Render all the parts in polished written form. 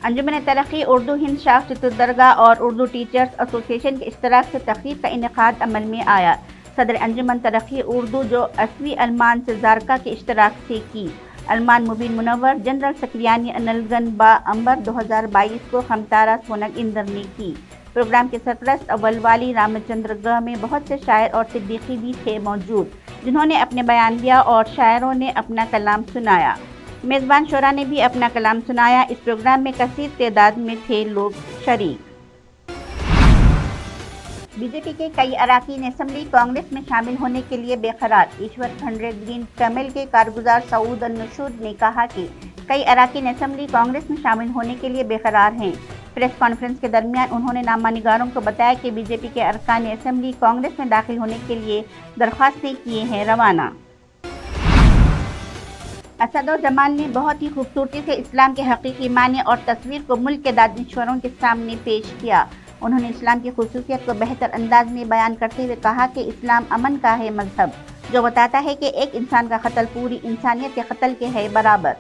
انجمن ترقی اردو ہند شاخ چتردرگاہ اور اردو ٹیچرز ایسوسی ایشن کے اشتراک سے تقریب کا انعقاد عمل میں آیا۔ صدر انجمن ترقی اردو جو 80ویں علمان سے زارکا کے اشتراک سے کی۔ علمان مبین منور جنرل سکریانی انلگن با امبر 2022 کو خمتارا سونگ اندر نے کی۔ پروگرام کے سرپرست اول والی رامچندر گہ میں بہت سے شاعر اور صدیقی بھی تھے موجود، جنہوں نے اپنے بیان دیا اور شاعروں نے اپنا کلام سنایا۔ میزبان شعراء نے بھی اپنا کلام سنایا۔ اس پروگرام میں کثیر تعداد میں تھے لوگ شریک۔ بی جے پی کے کئی اراکین اسمبلی کانگریس میں شامل ہونے کے لیے بے قرار۔ ایشور کھنڈرے گرین کمیل کے کارگزار سعود النشود نے کہا کہ کئی اراکین اسمبلی کانگریس میں شامل ہونے کے لیے بے قرار ہیں۔ پریس کانفرنس کے درمیان انہوں نے نامہ نگاروں کو بتایا کہ بی جے پی کے ارکان اسمبلی کانگریس میں داخل ہونے کے لیے درخواستیں کیے ہیں روانہ۔ اسدالجمال نے بہت ہی خوبصورتی سے اسلام کے حقیقی معنی اور تصویر کو ملک کے دانشوروں کے سامنے پیش کیا۔ انہوں نے اسلام کی خصوصیت کو بہتر انداز میں بیان کرتے ہوئے کہا کہ اسلام امن کا ہے مذہب، جو بتاتا ہے کہ ایک انسان کا قتل پوری انسانیت کے قتل کے ہے برابر۔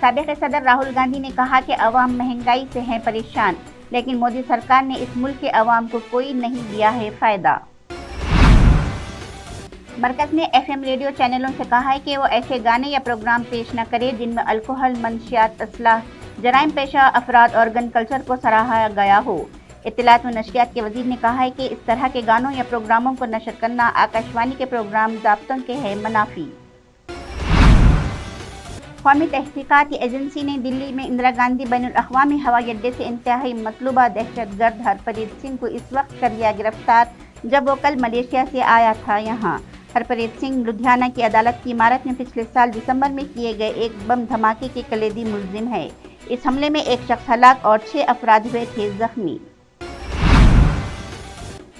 سابق صدر راہل گاندھی نے کہا کہ عوام مہنگائی سے ہیں پریشان، لیکن مودی سرکار نے اس ملک کے عوام کو کوئی نہیں دیا ہے فائدہ۔ مرکز نے ایف ایم ریڈیو چینلوں سے کہا ہے کہ وہ ایسے گانے یا پروگرام پیش نہ کرے جن میں الکوہل، منشیات، اسلحہ، جرائم پیشہ افراد اور گن کلچر کو سراہا گیا ہو۔ اطلاعات و نشریات کے وزیر نے کہا ہے کہ اس طرح کے گانوں یا پروگراموں کو نشر کرنا آکاشوانی کے پروگرام ضابطوں کے ہے منافی۔ قومی تحقیقاتی ایجنسی نے دلی میں اندرا گاندھی بین الاقوامی ہوائی اڈے سے انتہائی مطلوبہ دہشت گرد ہرپریت سنگھ کو اس وقت کر لیا گرفتار جب وہ کل ملیشیا سے آیا تھا۔ یہاں ہرپریت سنگھ لدھیانہ کی عدالت کی عمارت میں پچھلے سال دسمبر میں کیے گئے ایک بم دھماکے کے کلیدی ملزم ہے۔ اس حملے میں ایک شخص ہلاک اور 6 افراد ہوئے تھے زخمی۔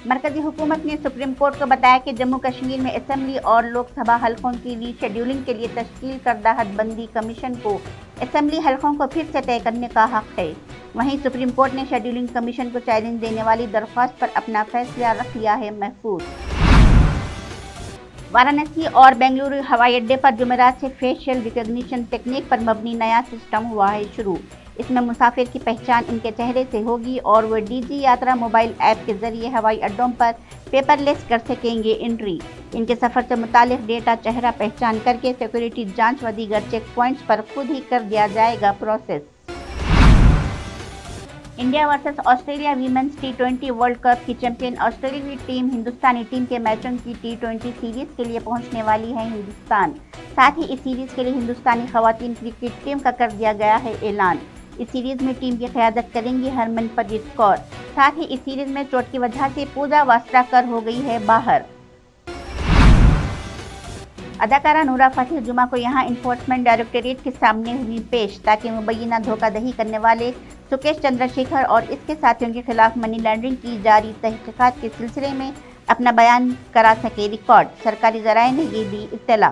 مرکزی حکومت نے سپریم کورٹ کو بتایا کہ جموں کشمیر میں اسمبلی اور لوک سبھا حلقوں کی ری شیڈولنگ کے لیے تشکیل کردہ حد بندی کمیشن کو اسمبلی حلقوں کو پھر سے طے کرنے کا حق ہے۔ وہیں سپریم کورٹ نے شیڈولنگ کمیشن کو چیلنج دینے والی درخواست پر اپنا فیصلہ رکھ لیا ہے محفوظ۔ وارانسی اور بنگلورو ہوائی اڈے پر جمعرات سے فیشل ریکگنیشن تکنیک پر مبنی نیا سسٹم ہوا ہے شروع۔ اس میں مسافر کی پہچان ان کے چہرے سے ہوگی اور وہ ڈی جی یاترا موبائل ایپ کے ذریعے ہوائی اڈوں پر پیپر لیس کر سکیں گے انٹری۔ ان کے سفر سے متعلق ڈیٹا چہرہ پہچان کر کے سیکورٹی جانچ و دیگر چیک پوائنٹس پر خود ہی کر دیا جائے گا process. India versus Australia women's ٹی20 ورلڈ کپ کی چیمپئن آسٹریلوی ٹیم ہندوستانی ٹیم کے میچوں کی ٹی20 سیریز کے لیے پہنچنے والی ہے ہندوستان۔ ساتھ ہی اس سیریز کے لیے ہندوستانی خواتین کرکٹ ٹیم کا کر دیا گیا ہے اعلان۔ اس سیریز میں ٹیم کی قیادت کریں گی ہرمن پریت کور۔ ساتھ ہی اس سیریز میں چوٹ کی وجہ سے پوجا واستراکر ہو گئی ہے باہر۔ اداکارہ نورا فتحی جمعہ کو یہاں انفورسمنٹ ڈائریکٹوریٹ کے سامنے ہوئی پیش تاکہ مبینہ دھوکہ دہی کرنے والے سکیش چندر شیکھر اور اس کے ساتھیوں کے خلاف منی لانڈرنگ کی جاری تحقیقات کے سلسلے میں اپنا بیان کرا سکے ریکارڈ۔ سرکاری ذرائع نے یہ دی اطلاع۔